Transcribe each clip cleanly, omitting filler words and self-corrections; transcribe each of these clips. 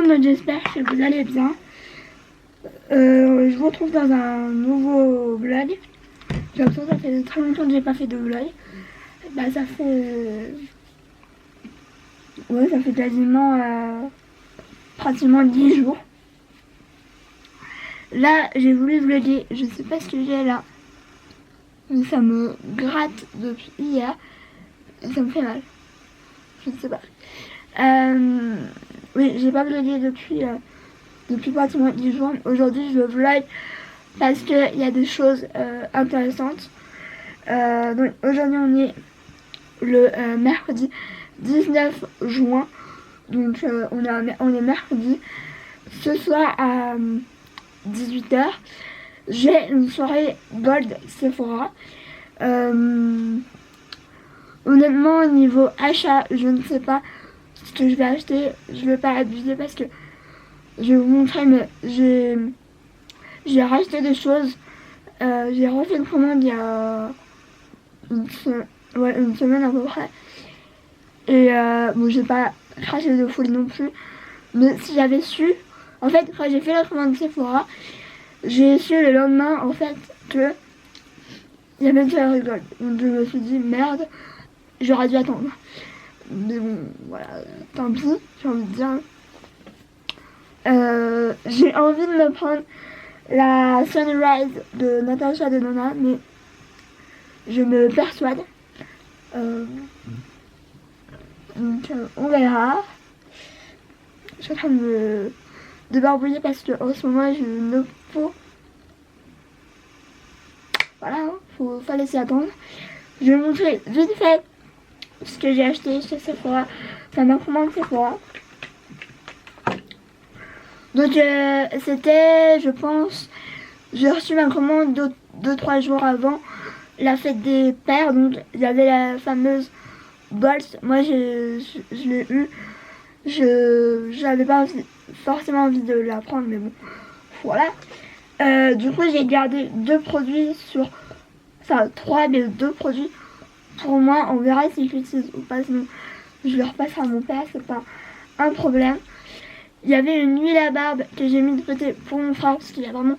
monde, j'espère que vous allez bien. Je vous retrouve dans un nouveau vlog. J'ai l'impression que ça fait très longtemps que j'ai pas fait de vlog. Bah ça fait... Ouais, ça fait quasiment pratiquement 10 jours. Là, j'ai voulu vlogger, je sais pas ce que j'ai là. Mais ça me gratte depuis hier. Et ça me fait mal. Je ne sais pas. Oui, j'ai pas vlogué depuis pratiquement 10 jours. Aujourd'hui, je vlog parce qu'il y a des choses intéressantes. Donc aujourd'hui, on est le mercredi 19 juin. Donc on est mercredi. Ce soir à 18h, j'ai une soirée Gold Sephora. Honnêtement, au niveau achat, je ne sais pas ce que je vais acheter. Je vais pas abuser parce que je vais vous montrer, mais j'ai racheté des choses. J'ai refait une commande il y a une semaine à peu près. Et bon, j'ai pas craché de folie non plus. Mais si j'avais su, en fait, quand j'ai fait la commande de Sephora, j'ai su le lendemain, en fait, que il y avait une soirée Gold. Donc je me suis dit, merde, j'aurais dû attendre. Mais bon, voilà, tant pis, j'ai envie de dire. J'ai envie de me prendre la Sunrise de Natasha Denona, mais je me persuade. Donc on verra. Je suis en train de barbouiller parce que en ce moment j'ai une peau. Voilà, hein, fallait s'y attendre. Je vais vous montrer vite fait ce que j'ai acheté chez Sephora. Enfin, ma commande Sephora. Donc c'était, je pense, j'ai reçu ma commande 2-3 jours avant la fête des pères. Donc il y avait la fameuse Bolt. Moi je l'ai eu. J'avais pas forcément envie de la prendre, mais bon, voilà. Du coup j'ai gardé 2 produits sur... Enfin 3, mais 2 produits pour moi. On verra si je l'utilise ou pas, sinon je le repasserai à mon père, c'est pas un problème. Il y avait une huile à barbe que j'ai mis de côté pour mon frère parce qu'il a vraiment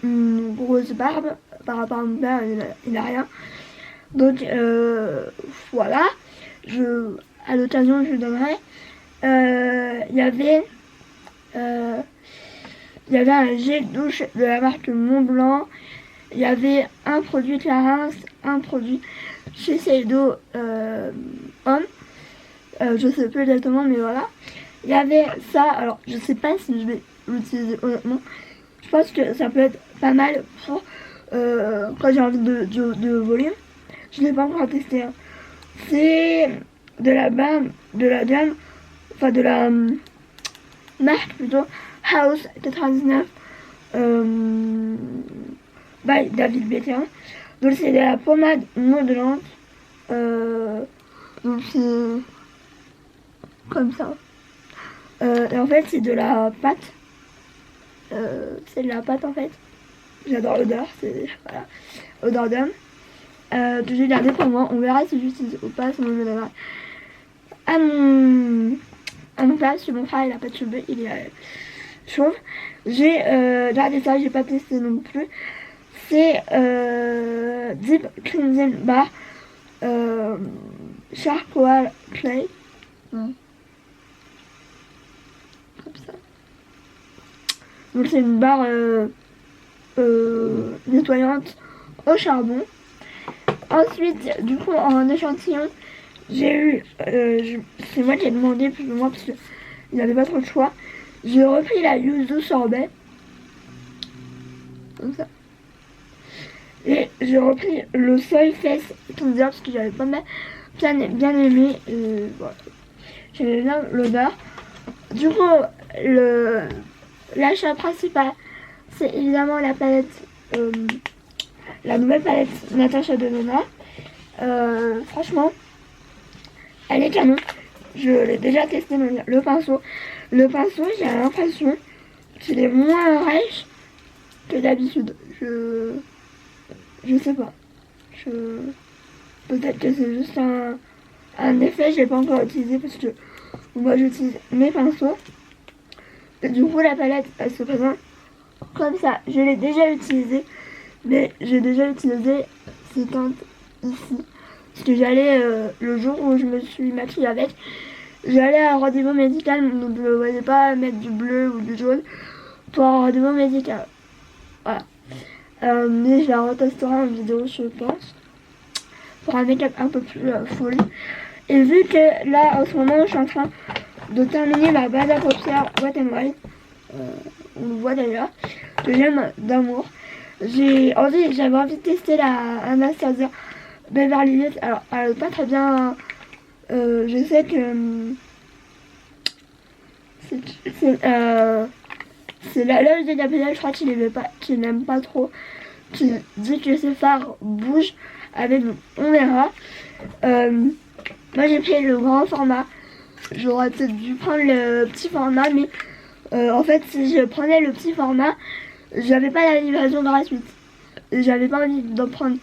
une grosse barbe par rapport à mon père, il a rien. Donc voilà, à l'occasion je lui donnerai. Il y avait un gel douche de la marque Montblanc. Il y avait un produit Clarins, un produit Shiseido Homme. Je sais plus exactement, mais voilà. Il y avait ça, alors je sais pas si je vais l'utiliser honnêtement. Je pense que ça peut être pas mal pour quand j'ai envie de volume. Je l'ai pas encore testé. Hein. C'est de la gamme, enfin de la marque plutôt, House 99 by David Beckham. Donc c'est de la pommade modelante. Donc c'est comme ça. Et en fait c'est de la pâte. C'est de la pâte en fait. J'adore l'odeur, c'est voilà, odeur d'homme. Que j'ai gardé pour moi. On verra si j'utilise ou pas, sinon je le donnerai à mon frère. Parce que mon frère il a pas de cheveux, il est chauve. J'ai gardé ça, j'ai pas testé non plus. C'est Deep Cleansing Bar Charcoal Clay. Comme ça. Donc c'est une barre nettoyante au charbon. Ensuite, du coup, en échantillon, j'ai eu, c'est moi qui ai demandé plus ou moins parce qu'il n'y avait pas trop de choix. J'ai repris la yuzu sorbet, comme ça. Et j'ai repris le soy fess cleanser parce que j'avais pas bien aimé. Voilà. J'aimais bien l'odeur. Du coup, l'achat principal, c'est évidemment la palette, la nouvelle palette Natasha Denona. Franchement, elle est canon. Je l'ai déjà testé, le pinceau. Le pinceau, j'ai l'impression qu'il est moins rêche que d'habitude. Je sais pas. Peut-être que c'est juste un effet, je l'ai pas encore utilisé parce que moi j'utilise mes pinceaux. Du coup, la palette, elle se présente comme ça. Je l'ai déjà utilisée, mais j'ai déjà utilisé ces teintes ici. Parce que j'allais, le jour où je me suis maquillée avec, j'allais à un rendez-vous médical, donc je ne voulais pas mettre du bleu ou du jaune pour un rendez-vous médical. Voilà. Mais je la retesterai en vidéo, je pense, pour un make-up un peu plus full. Et vu que là, en ce moment, je suis en train de terminer ma base à paupières Wet n Wild, on le voit d'ailleurs, que j'aime d'amour. J'avais envie de tester la Anastasia Beverly Hills. Alors, elle n'est pas très bien. Je sais que c'est la loge de Gabriel, je crois qu'il n'aime pas trop. Qui dit que ses phares bougent. Avec, on verra. Moi j'ai pris le grand format. J'aurais peut-être dû prendre le petit format, mais en fait si je prenais le petit format, j'avais pas la livraison gratuite. J'avais pas envie d'en prendre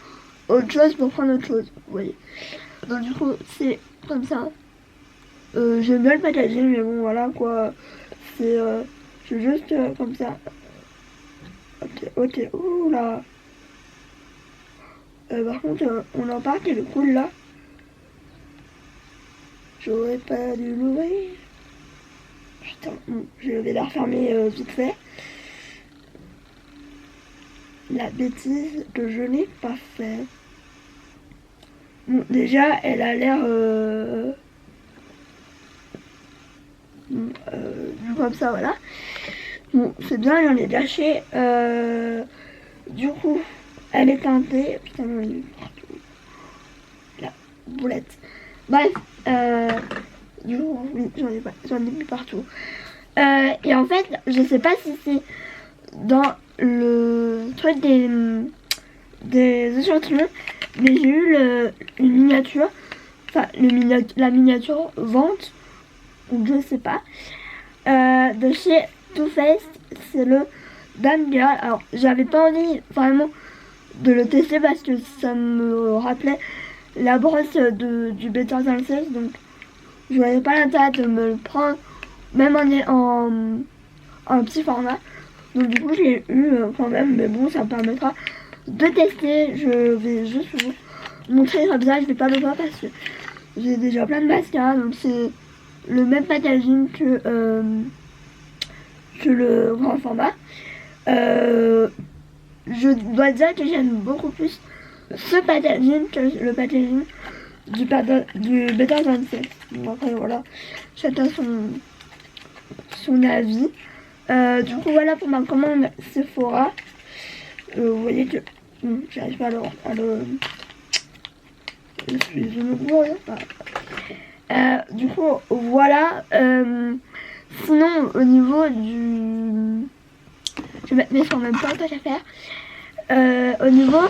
autre chose pour prendre autre chose. Vous voyez. Donc du coup c'est comme ça. J'aime bien le packaging, mais bon voilà quoi. C'est juste comme ça. Ok, ouh là. Par contre, on en parle, qu'elle est cool là. J'aurais pas dû l'ouvrir. Putain, bon, je vais la refermer vite fait. La bêtise que je n'ai pas fait. Bon, déjà, elle a l'air comme ça, voilà. Bon, c'est bien, j'en ai gâché. Du coup, elle est teintée. Putain, j'en ai mis partout. La boulette. Bref, du coup, oui, j'en ai mis partout. Et en fait, je sais pas si c'est dans le truc des échantillons, mais j'ai eu une miniature, enfin la miniature vente, ou je sais pas, de chez Too Faced, c'est le Damn Girl. Alors j'avais pas envie vraiment de le tester parce que ça me rappelait la brosse du Better Than Sex, donc je voyais pas l'intérêt de me le prendre même en petit format. Donc du coup je l'ai eu quand même, mais bon ça me permettra de tester. Je vais juste vous montrer comme ça, je vais pas le voir parce que j'ai déjà plein de mascaras, donc c'est le même packaging que le grand format. Je dois dire que j'aime beaucoup plus ce packaging que le packaging du Better Than Sex. Donc après voilà, chacun son avis. Du coup voilà pour ma commande Sephora. Vous voyez que j'arrive pas à le je me vois. Du coup voilà. Sinon au niveau du, je vais mettre mes soins en même temps, tant qu'à faire. Au niveau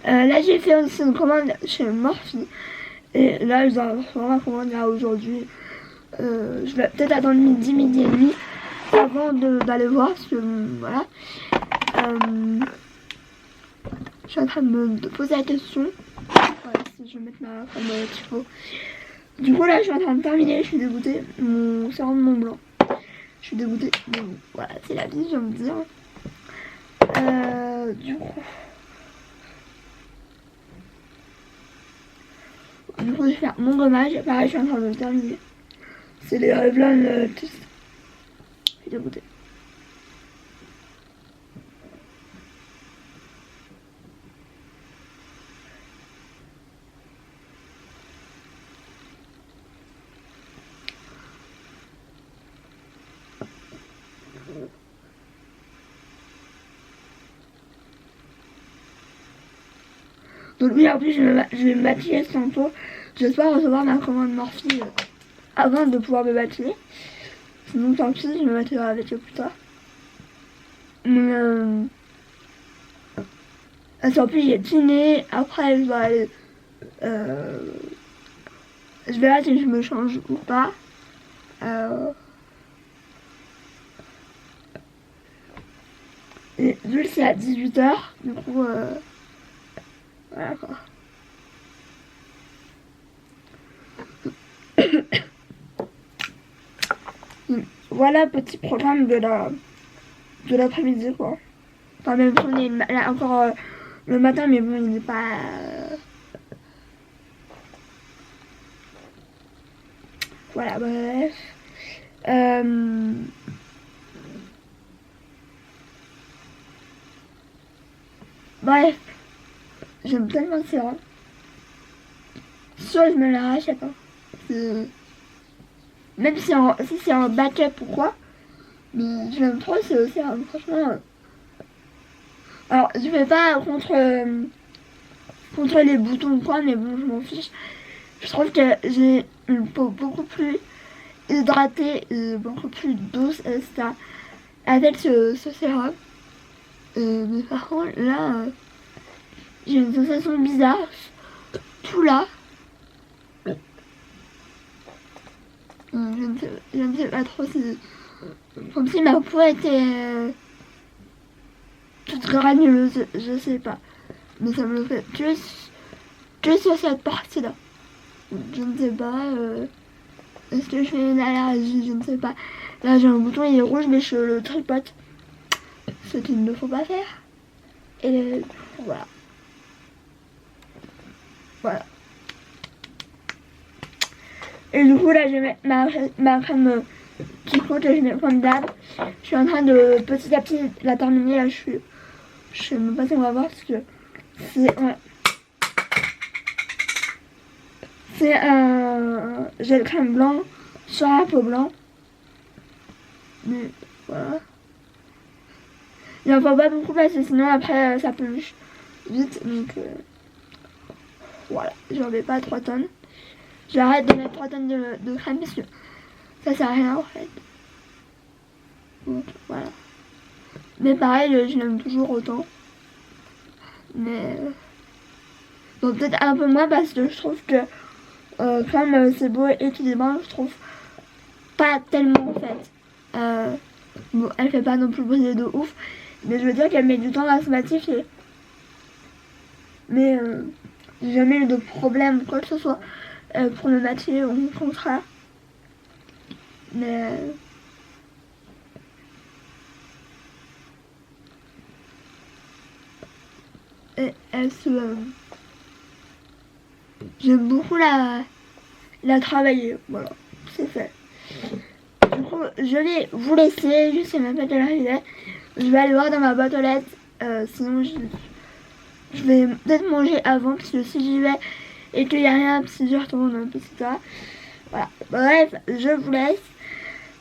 là j'ai fait aussi une commande chez Morphe. Et là je dois recevoir ma commande là aujourd'hui. Je vais peut-être attendre midi et demi avant d'aller voir parce que voilà. Je suis en train de me poser la question. Voilà, si je vais mettre ma comme qu'il faut. Du coup là je suis en train de terminer, je suis dégoûtée. Mon sérum de Mont Blanc. Je suis dégoûtée. Bon, voilà, c'est la vie, j'ai envie de dire. Du coup, je vais faire mon gommage. Pareil, je suis en train de le terminer. C'est les Revlon Twist. Je suis dégoûtée. Donc oui, en plus, je vais me maquiller tantôt. J'espère recevoir ma commande Morphe avant de pouvoir me maquiller. Sinon, tant pis, je me maquillerai avec eux plus tard. Mais en plus, j'ai dîné. Après, je vais aller... je verrai si je me change ou pas. Et vu que c'est à 18h, du coup... voilà quoi. voilà, petit programme de l'après-midi, quoi. Enfin, même si on est là encore le matin, mais bon, il n'est pas... Voilà, bref. Bref, j'aime tellement ces rangs. Soit je me l'arrache, pas. Même si c'est un backup ou quoi. Mais je l'aime trop, c'est aussi franchement. Alors, je vais pas contre les boutons ou quoi, mais bon, je m'en fiche. Je trouve que j'ai une peau beaucoup plus hydratée et beaucoup plus douce, etc. Avec ce sérum. Mais par contre, là, j'ai une sensation bizarre. Tout là. Je ne sais pas trop si... Comme si ma peau était toute granuleuse, je sais pas. Mais ça me le fait que sur cette partie-là. Je ne sais pas. Est-ce que je fais une allergie? Je ne sais pas. Là j'ai un bouton, il est rouge, mais je le tripote. Ce qu'il ne faut pas faire. Et voilà. Voilà. Et du coup là je vais mettre ma crème qui compte, je mets comme d'hab. Je suis en train de petit à petit la terminer. Là je sais même pas si on va voir parce que c'est un gel crème blanc sur la peau blanc. Mais voilà. Il n'en faut pas beaucoup parce que sinon après ça peluche vite. Donc voilà, j'en mets pas 3 tonnes. J'arrête de mettre 3 tonnes de crème parce que ça sert à rien en fait. Donc voilà. Mais pareil, je l'aime toujours autant. Mais bon, peut-être un peu moins parce que je trouve que comme c'est beau et équilibrant, je trouve pas tellement en fait. Bon, elle fait pas non plus briller de ouf, mais je veux dire qu'elle met du temps à se matifier. Mais j'ai jamais eu de problème quoi que ce soit pour me matifier, au contraire. Mais et elle se j'aime beaucoup la travailler. Voilà, c'est fait. Du coup, je vais vous laisser. Je sais même pas quelle heure il est. Je vais aller voir dans ma boîte aux lettres. Sinon, je vais peut-être manger avant parce que si j'y vais et qu'il n'y a rien, si je retourne, etc. Voilà. Bref, je vous laisse.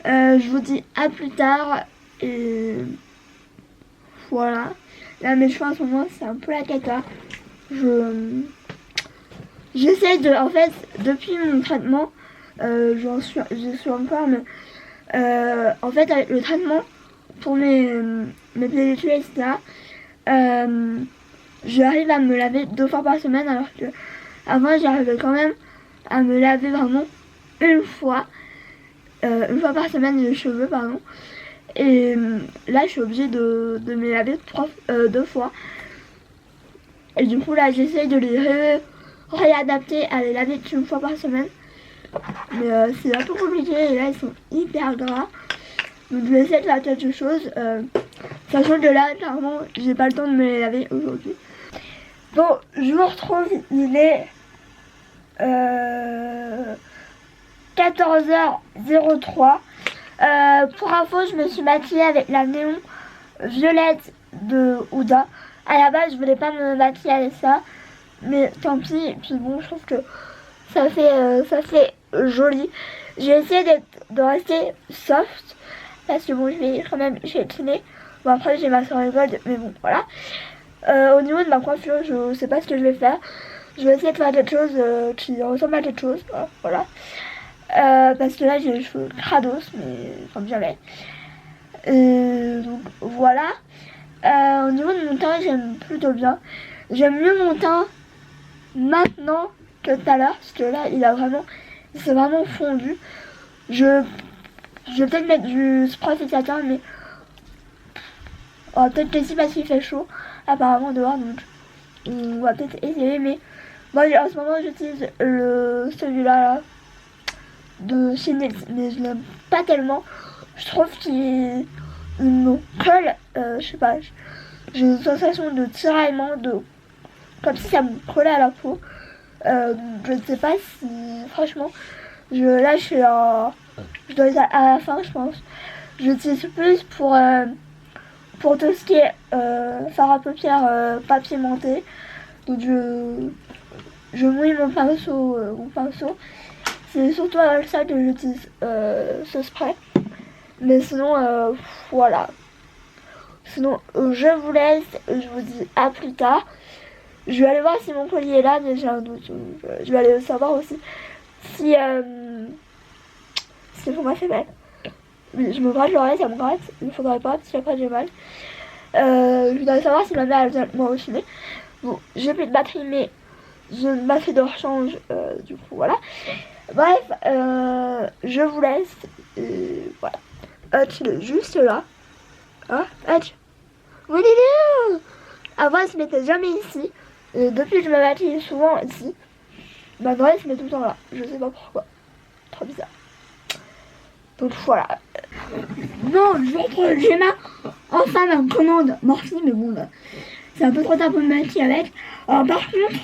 Je vous dis à plus tard. Et voilà. Là, mes cheveux en ce moment, c'est un peu la cata. J'essaie de... En fait, depuis mon traitement, je suis encore... Mais, en fait, avec le traitement, pour mes pellicules, etc., j'arrive à me laver 2 fois par semaine, alors que avant, j'arrivais quand même à me laver vraiment une fois par semaine les cheveux, pardon. Et là, je suis obligée de me laver 2 fois. Et du coup, là, j'essaye de les réadapter à les laver une fois par semaine. Mais c'est un peu compliqué et là, ils sont hyper gras. Donc, je vais essayer de faire quelque chose. Sachant que là, clairement, j'ai pas le temps de me les laver aujourd'hui. Bon, je vous retrouve. Il est 14h03. Pour info, je me suis maquillée avec la néon violette de Huda. À la base, je voulais pas me maquiller avec ça, mais tant pis. Et puis bon, je trouve que ça fait joli. J'ai essayé de rester soft parce que bon, je vais quand même chatiner. Bon, après, j'ai ma soirée gold, mais bon, voilà. Au niveau de ma coiffure, je sais pas ce que je vais faire. Je vais essayer de faire quelque chose qui ressemble à quelque chose. Voilà. Parce que là j'ai les cheveux crados, mais comme jamais. Donc voilà. Au niveau de mon teint, j'aime plutôt bien. J'aime mieux mon teint maintenant que tout à l'heure, parce que là il s'est vraiment fondu. Je vais peut-être mettre du spray fixateur, mais on va peut-être laisser parce qu'il fait chaud apparemment dehors, donc on va peut-être essayer. Mais moi en ce moment j'utilise celui-là là. de chez Nils, mais je l'aime pas tellement. Je trouve qu'il me colle, je sais pas, j'ai une sensation de tiraillement, comme si ça me collait à la peau. Je ne sais pas si, franchement, là je dois être à la fin, je pense. Je l'utilise plus pour tout ce qui est fard à paupières papier-menté. Donc je mouille mon pinceau. C'est surtout avec ça que j'utilise ce spray. Mais sinon, voilà. Sinon, je vous laisse. Je vous dis à plus tard. Je vais aller voir si mon collier est là, mais j'ai un doute. Je vais aller savoir aussi si pour moi c'est mal. Je me gratte l'oreille, ça me gratte. Il faudrait pas, parce qu'après j'ai mal. Je voudrais savoir si ma mère elle vient avec moi au ciné. Bon, j'ai plus de batterie, mais j'ai une batterie de rechange. Du coup, voilà. Bref, je vous laisse. Et voilà. Hutch, il est juste là. Hein, Hutch? Oui, avant, il se mettait jamais ici. Et depuis que je me maquille souvent ici, maintenant il se met tout le temps là. Je sais pas pourquoi. Trop bizarre. Donc voilà. Non, j'ai enfin ma commande morphine, mais bon, là, c'est un peu trop tard pour me maquiller avec. Alors par contre,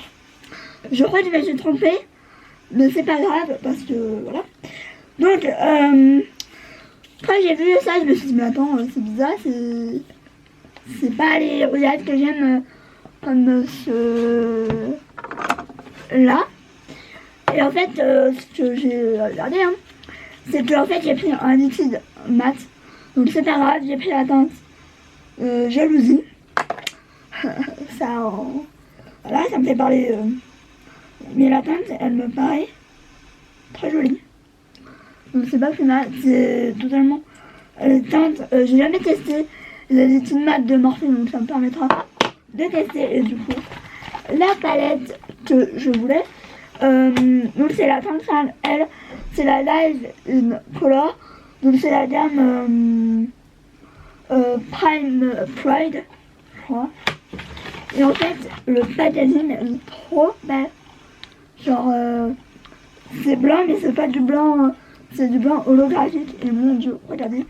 je crois que je vais se tromper, mais c'est pas grave parce que voilà. Donc, quand j'ai vu ça, je me suis dit, mais attends, c'est bizarre, c'est pas les roulettes que j'aime comme ce là. Et en fait, ce que j'ai regardé, hein, c'est que en fait j'ai pris un liquide mat, donc c'est pas grave, j'ai pris la teinte jalousie. Voilà, ça me fait parler. Mais la teinte, elle me paraît très jolie. Donc c'est pas plus mal, c'est totalement teinte. J'ai jamais testé les liquides mat de Morphe, donc ça me permettra de tester. Et du coup, la palette que je voulais, donc c'est la teinte elle, c'est la Live in Color, donc c'est la gamme Prime Pride, je crois. Et en fait, le packaging est trop belle. Genre, c'est blanc, mais c'est pas du blanc, c'est du blanc holographique. Et mon dieu, regardez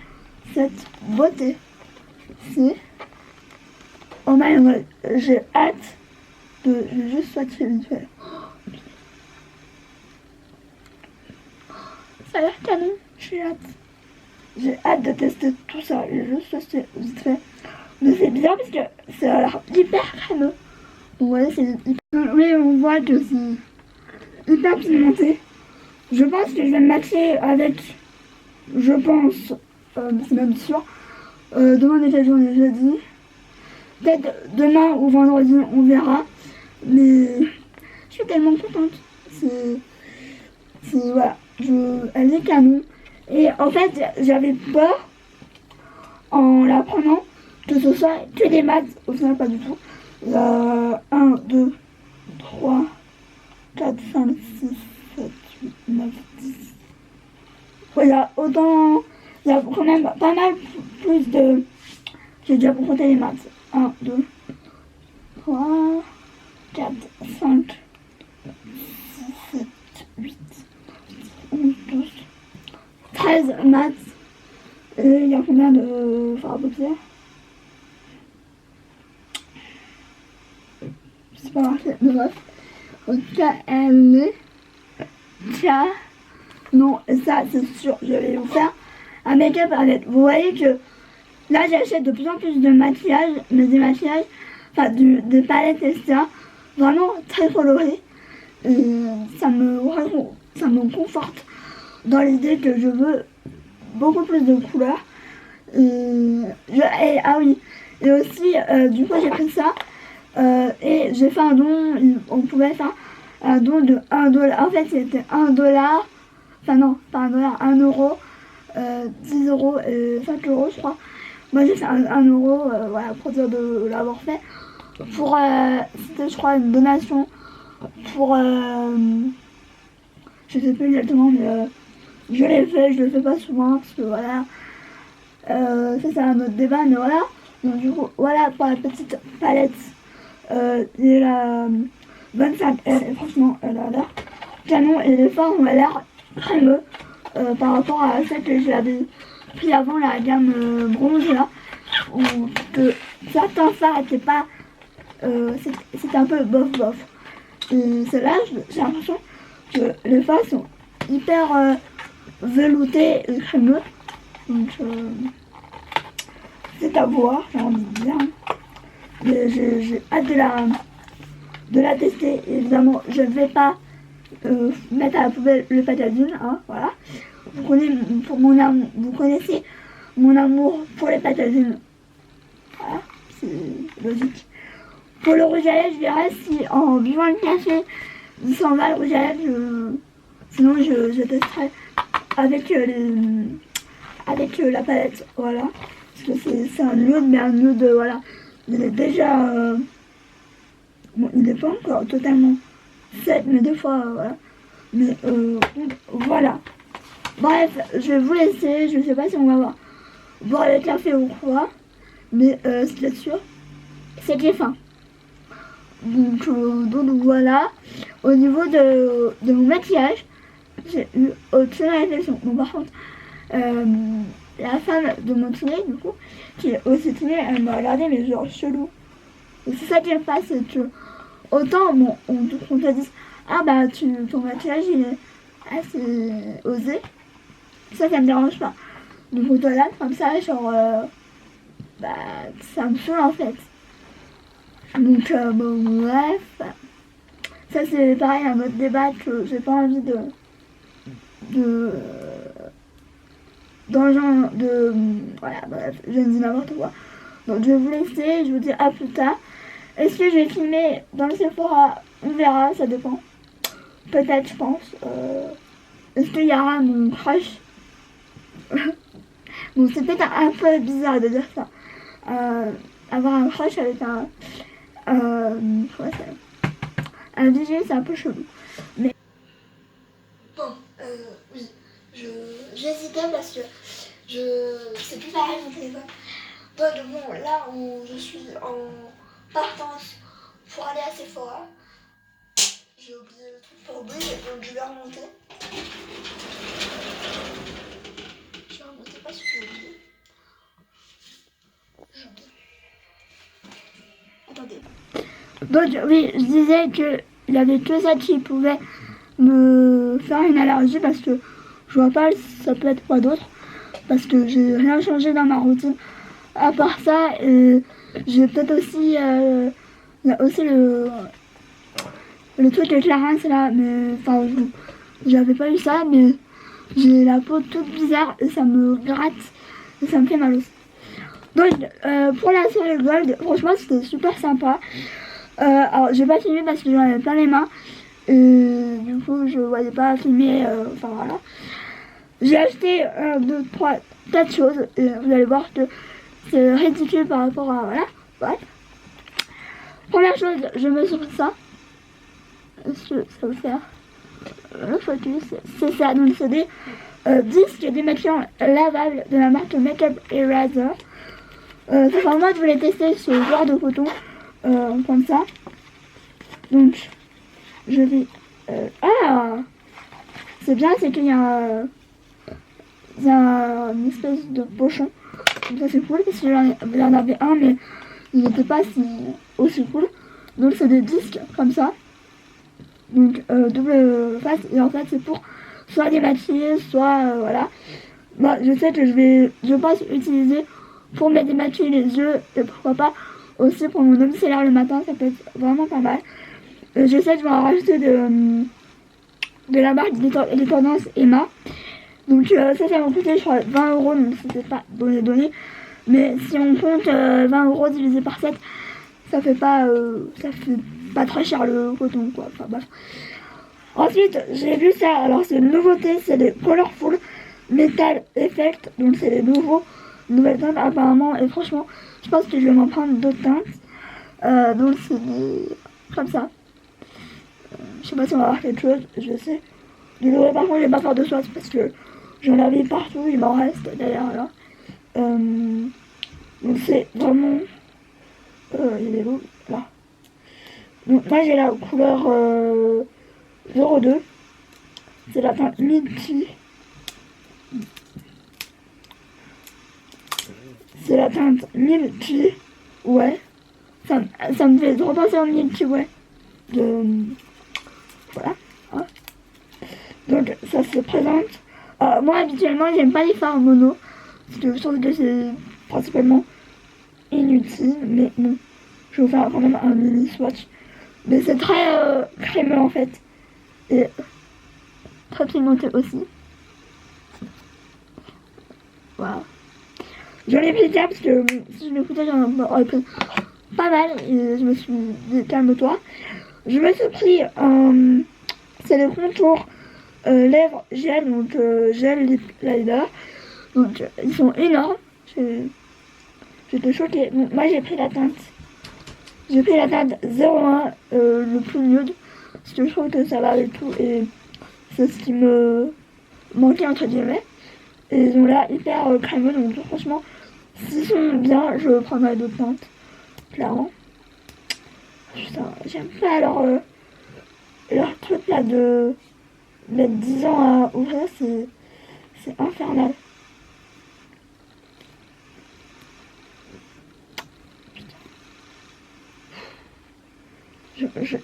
cette beauté. C'est... Oh my god, j'ai hâte de juste swatcher vite fait. Ça a l'air canon, j'ai hâte de tester tout ça, j'ai juste swatché vite fait. Mais c'est bizarre parce que ça a l'air hyper crémeux. Donc voilà, c'est hyper... Oui, on voit que c'est hyper pigmenté. Je pense que je vais me matcher avec, je pense, c'est même sûr, demain on est quel jour, on est jeudi. Peut-être demain ou vendredi, on verra. Mais je suis tellement contente. Voilà, elle est canon. Et en fait, j'avais peur en la prenant que ce soit que des maths. Au final, pas du tout. Il y a 1, 2, 3, 4, 5, 6, 7, 8, 9, 10. Ouais, il y a quand même pas mal plus de... J'ai déjà compté les maths. 1, 2, 3, 4, 5, 6, 7, 8, 11, 12, 13 maths. Et il y a combien de fards à paupières? Je sais pas marqué, mais bref. En tout cas, elle est non, ça c'est sûr, je vais vous faire un make-up avec. Vous voyez que là j'achète de plus en plus de maquillage, mais des maquillages, enfin des palettes, etc. Vraiment très colorées. Et ça me conforte dans l'idée que je veux beaucoup plus de couleurs. Ah oui, et aussi, du coup j'ai pris ça et j'ai fait un don, on pouvait faire un don de 1$. En fait c'était 1$, enfin non, pas 1$, 1€, 10€, et 5€ je crois. Moi j'ai fait 1€, voilà, pour dire de l'avoir fait. Pour, c'était je crois une donation pour, je sais plus exactement, mais je l'ai fait, je le fais pas souvent, parce que voilà, ça c'est un autre débat, mais voilà. Donc du coup, voilà pour la petite palette, et la 25L, et franchement elle a l'air canon, et les fards ont l'air crémeux. par rapport à celle que j'avais pris avant, la gamme bronze là, où que certains fards étaient pas, c'était un peu bof bof. Et celle-là, j'ai l'impression que les fards sont hyper veloutés et crémeux. Donc c'est à voir, j'ai envie de dire. Mais j'ai hâte de la tester. Évidemment, je ne vais pas mettre à la poubelle le Patadine, hein, voilà. Vous connaissez mon amour pour les Patadines. Voilà, c'est logique. Pour le rouge à lèvres, je verrai si en buvant le café, il s'en va le rouge à lèvres. Sinon, je testerai avec, la palette, voilà. Parce que c'est un nude, mais un nude, voilà. Il est déjà... bon, il n'est pas encore totalement set, mais des fois, voilà. Mais voilà. Bref, je vais vous laisser. Je sais pas si on va boire le café ou quoi. Mais ce qui est sûr, c'est que j'ai faim. Donc voilà. Au niveau de mon maquillage, j'ai eu aucune réflexion. Bon, par contre, la femme de mon kiné, du coup, qui est aussi kiné, elle m'a regardé, mais genre chelou. Et c'est ça qui me passe, c'est que autant bon, on te dit, ah bah ton maquillage il est assez osé, ça me dérange pas. Du coup, toi là, comme ça, genre, bah ça me saoule en fait. Donc, bon, bref, ça c'est pareil, un autre débat que j'ai pas envie dans le genre de... Voilà, bref, je ne dis n'importe quoi. Donc je vais vous laisser, je vous dis à plus tard. Est-ce que je vais filmer dans le Sephora? On verra, ça dépend. Peut-être, je pense. Est-ce qu'il y aura mon crush? Bon, c'est peut-être un peu bizarre de dire ça. Avoir un crush avec un DJ, c'est un peu chelou. Mais bon, oui, j'hésitais parce que c'est plus pareil mon téléphone. Donc bon, là où je suis en partance pour aller à Sephora, j'ai oublié le truc pour bouger, donc je vais remonter. Je vais remonter parce que j'ai oublié. Attendez. Donc oui, je disais qu'il y avait que ça qui pouvait me faire une allergie parce que je vois pas ça peut être quoi d'autre. Parce que j'ai rien changé dans ma routine. À part ça, j'ai peut-être aussi, aussi le truc avec la rince là, mais enfin, j'avais pas eu ça, mais j'ai la peau toute bizarre et ça me gratte et ça me fait mal aussi. Donc, pour la soirée Gold, franchement, c'était super sympa. Alors, j'ai pas filmé parce que j'en avais plein les mains et du coup, je voyais pas filmer, enfin voilà. J'ai acheté 1, 2, 3, 4 choses et vous allez voir que c'est ridicule par rapport à... Voilà, bref. Première chose, je me suis pris ça. Est-ce que ça va faire le focus? C'est ça, donc c'est des disques démaquillants lavables de la marque Makeup Eraser. Enfin, moi je voulais tester ce genre de coton comme ça. Donc, je vais... ah, c'est bien, c'est qu'il y a une espèce de pochon. Donc ça c'est cool, parce que j'en avais un, mais il n'était pas aussi cool. Donc c'est des disques comme ça. Donc double face, et en fait c'est pour soit démaquiller, soit voilà. Moi je sais que je pense utiliser pour me démaquiller les yeux, et pourquoi pas aussi pour mon domiciliaire le matin, ça peut être vraiment pas mal. Je sais que je vais en rajouter de la marque des tendances Emma. Donc ça m'a coûté je crois 20 €, donc c'était pas donné. Mais si on compte 20 € divisé par 7, ça fait pas très cher le coton quoi. Enfin bref. Ensuite j'ai vu ça, alors c'est une nouveauté, c'est des Colorful Metal Effect. Donc c'est des nouvelles teintes apparemment, et franchement je pense que je vais m'en prendre d'autres teintes. Donc c'est comme ça. Je sais pas si on va avoir quelque chose, je sais. De l'eau, par contre je vais pas faire de soie parce que j'en avais partout, il m'en reste d'ailleurs là. Donc c'est vraiment... il est où? Là. Donc moi j'ai la couleur 02. C'est la teinte Minty. C'est la teinte Milky Way. Ça me fait trop penser au Milky Way. Voilà. Hein. Donc ça se présente. Moi habituellement j'aime pas les fards mono. Parce que je trouve que c'est principalement inutile. Mais bon, je vais vous faire quand même un mini swatch. Mais c'est très crémeux en fait. Et très pimenté aussi. Voilà. J'en ai pris 4 parce que si je m'écoutais j'en aurais pris pas mal. Et je me suis dit calme-toi. Je me suis pris c'est le contour lèvres gel, donc gel lip liner. Donc ils sont énormes. J'étais choquée. Donc moi j'ai pris la teinte. J'ai pris la teinte 01 le plus nude. Parce que je trouve que ça va avec tout et c'est ce qui me manquait entre guillemets. Et ils ont l'air hyper crémeux, donc franchement s'ils sont bien je prendrai d'autres teintes. Clairement. Putain, j'aime pas leur truc là de mettre 10 ans à ouvrir, c'est infernal.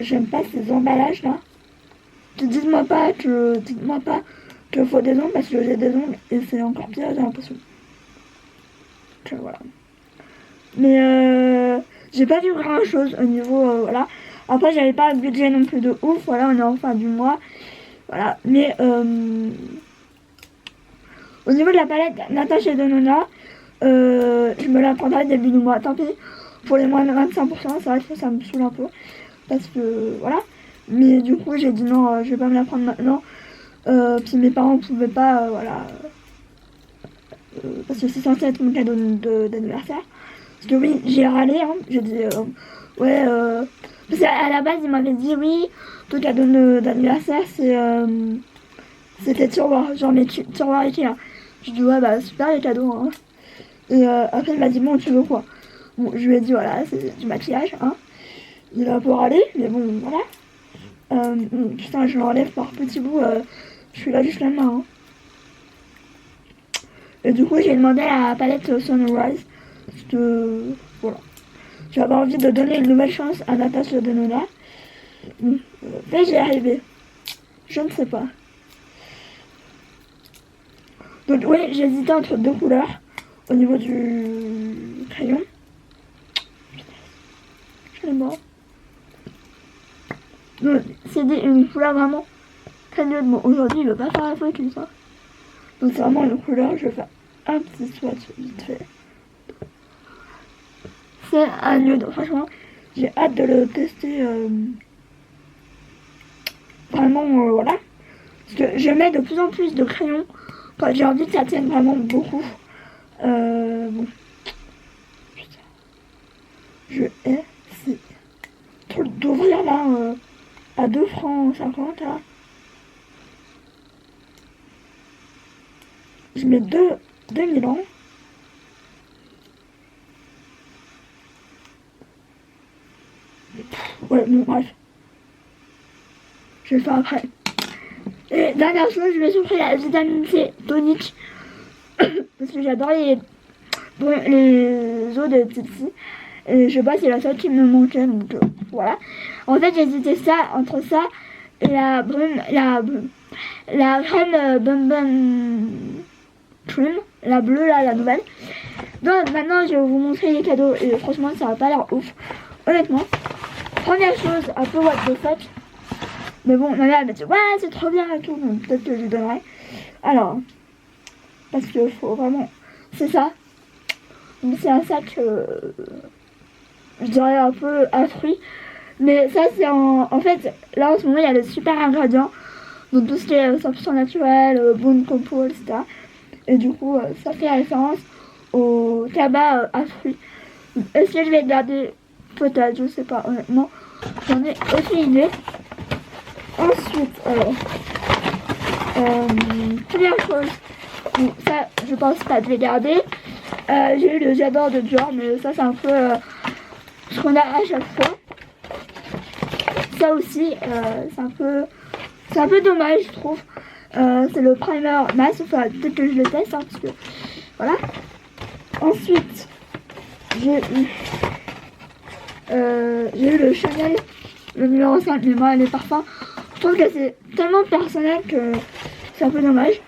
J'aime pas ces emballages là. Dites-moi pas que faut des ongles parce que j'ai des ongles et c'est encore pire, j'ai l'impression. Que voilà. Mais j'ai pas vu grand chose au niveau voilà. Après j'avais pas un budget non plus de ouf, voilà, on est en fin du mois. Voilà. Mais au niveau de la palette Natasha Denona, je me la prendrai début du mois. Tant pis pour les moins de 25%, c'est vrai que ça me saoule un peu. Parce que voilà. Mais du coup j'ai dit non, je vais pas me la prendre maintenant. Puis mes parents pouvaient pas, voilà. Parce que c'est censé être mon cadeau d'anniversaire. Parce que oui, j'ai râlé, hein. J'ai dit ouais, parce qu'à la base ils m'avaient dit oui, ton cadeau d'anniversaire c'était tiroir, genre mes tiroirs Ikea. Je dis ouais bah super les cadeaux hein. Et après il m'a dit bon tu veux quoi. Bon je lui ai dit voilà c'est du maquillage hein. Il a un peu râlé mais bon voilà. Putain je l'enlève par petits bouts, je suis là juste la main hein. Et du coup j'ai demandé la palette Sunrise. Parce que voilà. J'avais envie de donner une nouvelle chance à Natasha Denona. Mais j'y arrivé. Je ne sais pas. Donc oui, j'hésitais entre deux couleurs au niveau du crayon. Je l'ai mort. Donc c'est une couleur vraiment très nude. Bon, aujourd'hui, il ne veut pas faire la photo ça. Donc c'est vraiment une couleur, je vais faire un petit swatch vite fait. C'est un nude, franchement, j'ai hâte de le tester. Vraiment, voilà. Parce que je mets de plus en plus de crayons quand j'ai envie que ça tienne vraiment beaucoup. Bon. Putain. Je hais ces trucs d'ouvrir là à 2 francs 50 là. Je mets 2000 ans. Ouais, bon, bref. Je vais le faire après. Et dernière chose, je me suis pris la vitamine C tonique. Parce que j'adore les os de Titi. Et je sais pas, c'est la seule qui me manquait. Donc voilà. En fait, j'ai hésité entre ça et la crème Bum Bum Cream. La bleue là, la nouvelle. Donc maintenant, je vais vous montrer les cadeaux. Et franchement, ça va pas l'air ouf. Honnêtement. Première chose, un peu what the fuck. Mais bon, ma mère elle m'a dit ouais c'est trop bien et tout, donc peut-être que je lui donnerai. Alors, parce que faut vraiment... C'est ça. Donc c'est un sac, je dirais un peu à fruits. Mais ça c'est en fait, là en ce moment il y a des super ingrédients. Donc tout ce qui est 100% naturel, bonne compo, etc. Et du coup ça fait référence au tabac à fruits. Est-ce que je vais garder? Peut-être, je sais pas honnêtement. J'en ai aucune idée. Ensuite, alors, première chose, bon, ça je pense pas de les garder. J'ai eu le j'adore de Dior, mais ça c'est un peu ce qu'on a à chaque fois. Ça aussi, c'est un peu dommage je trouve, C'est le primer masse, enfin peut-être que je le teste, hein, parce que voilà. Ensuite, j'ai eu le Chanel, le numéro 5, mais moi les parfums, je trouve que c'est tellement personnel que c'est un peu dommage.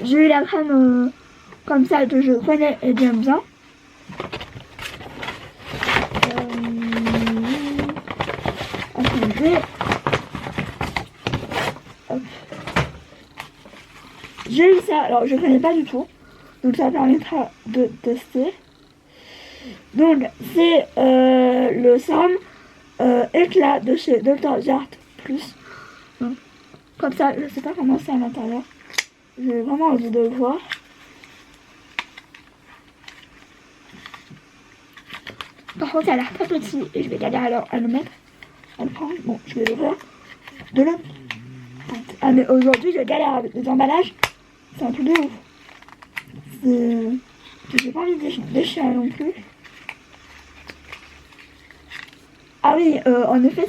J'ai eu la crème comme ça que je connais et j'aime bien. Attendez. J'ai eu ça, alors je connais pas du tout, donc ça permettra de tester. Donc c'est le sérum éclat de chez Dr. Jart Plus. Donc, comme ça, je sais pas comment c'est à l'intérieur. J'ai vraiment envie de le voir. Par contre, ça a l'air très petit et je vais galérer alors à le mettre, à le prendre. Bon, je vais l'ouvrir de l'autre. Ah mais aujourd'hui, je galère avec les emballages. C'est un truc de ouf. J'ai pas envie de déchirer non plus. Ah oui, en effet,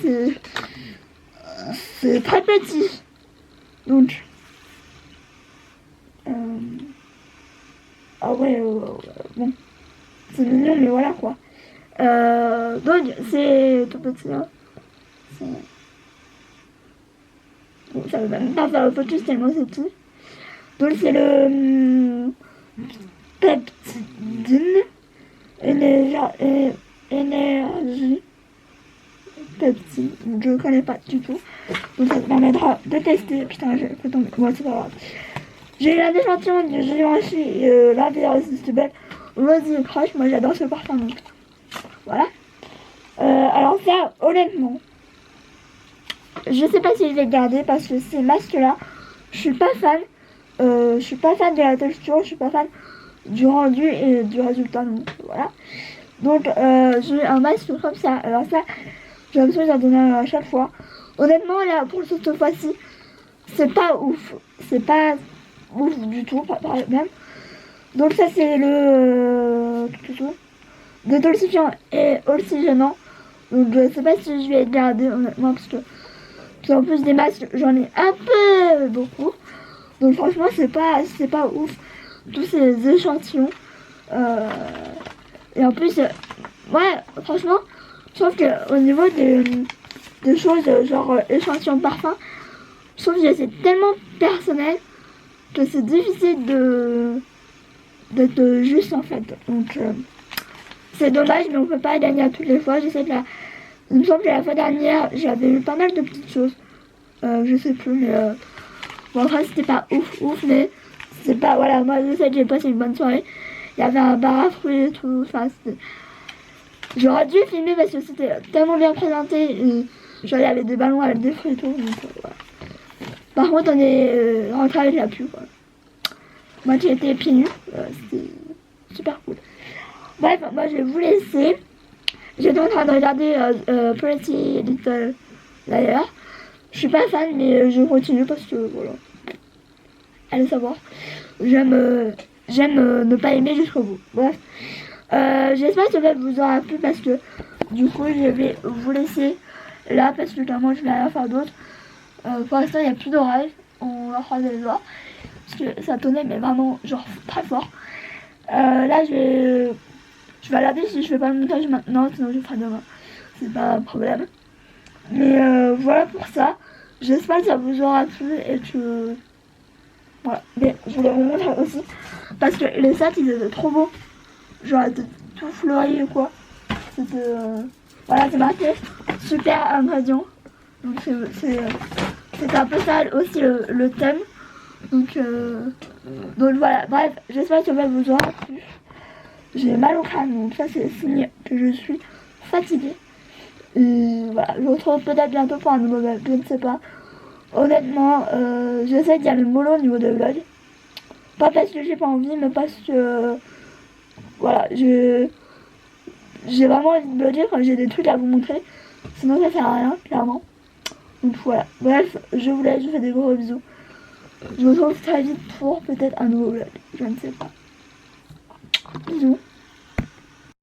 c'est très petit. Donc, ah ouais, bon, c'est mignon, mais voilà quoi. Donc, c'est tout petit, hein. Bon, ça veut même pas faire le focus tellement c'est petit. Donc, c'est le Peptidine énergie. Pepsi, je connais pas du tout, donc ça te permettra de tester. Putain, j'ai fait tomber, bon c'est pas grave. J'ai eu un échantillon de Givenchy, la Irrésistible Rosy Crush, moi j'adore ce parfum donc voilà. Alors ça, honnêtement, je sais pas si je vais le garder parce que ces masques là, je suis pas fan de la texture, je suis pas fan du rendu et du résultat, donc voilà. Donc j'ai un masque comme ça, alors ça j'ai l'impression que j'en donne un à chaque fois. Honnêtement, là, pour cette fois-ci, c'est pas ouf. C'est pas ouf du tout, par même. Donc ça, c'est le détoxifiant et oxygénant. Donc je sais pas si je vais le garder, honnêtement, parce que en plus des masques, j'en ai un peu beaucoup. Donc franchement, c'est pas ouf. Tous ces échantillons. Et en plus, ouais, franchement, je trouve qu'au niveau des choses, genre échantillon parfum, je trouve que c'est tellement personnel que c'est difficile d'être juste en fait. Donc c'est dommage, mais on peut pas gagner à toutes les fois. Je sais que il me semble que la fois dernière, j'avais eu pas mal de petites choses. Je sais plus, mais bon, après c'était pas ouf, mais c'est pas, voilà, moi je sais que j'ai passé une bonne soirée. Il y avait un bar à fruits et tout, enfin c'était... J'aurais dû filmer parce que c'était tellement bien présenté. Genre, il y avait des ballons avec des fruits et tout. Donc, voilà. Par contre, on est rentré avec la pluie. Quoi. Moi qui étais pieds nus, c'était super cool. Bref, moi je vais vous laisser. J'étais en train de regarder Pretty Little Liars. Je suis pas fan, mais je continue parce que voilà. Allez savoir. J'aime ne pas aimer jusqu'au bout. Bref. J'espère que ça vous aura plu parce que du coup je vais vous laisser là parce que clairement je vais rien faire d'autre. Pour l'instant il n'y a plus d'orage, on va croiser les doigts parce que ça tonnait mais vraiment genre très fort. Là je vais regarder si je fais pas le montage maintenant, sinon je le ferai demain, c'est pas un problème. Mais voilà pour ça, j'espère que ça vous aura plu et que voilà. Mais je voulais vous montrer aussi parce que les sets ils étaient trop beaux. Genre tout fleuri ou quoi. C'était voilà, c'est marqué super ingrédient. Donc c'est un peu ça aussi le thème. Donc voilà, bref, j'espère que ça vous aura plu. J'ai mal au crâne, donc ça c'est signe que je suis fatiguée. Et voilà, je vous retrouve peut-être bientôt pour un nouveau vlog, je ne sais pas. Honnêtement, je sais qu'il y a le mollo au niveau de vlog. Pas parce que j'ai pas envie, mais parce que voilà, j'ai vraiment envie de bloguer quand j'ai des trucs à vous montrer. Sinon ça sert à rien, clairement. Donc voilà. Bref, je vous laisse, je vous fais des gros bisous. Je vous retrouve très vite pour peut-être un nouveau vlog. Je ne sais pas. Bisous.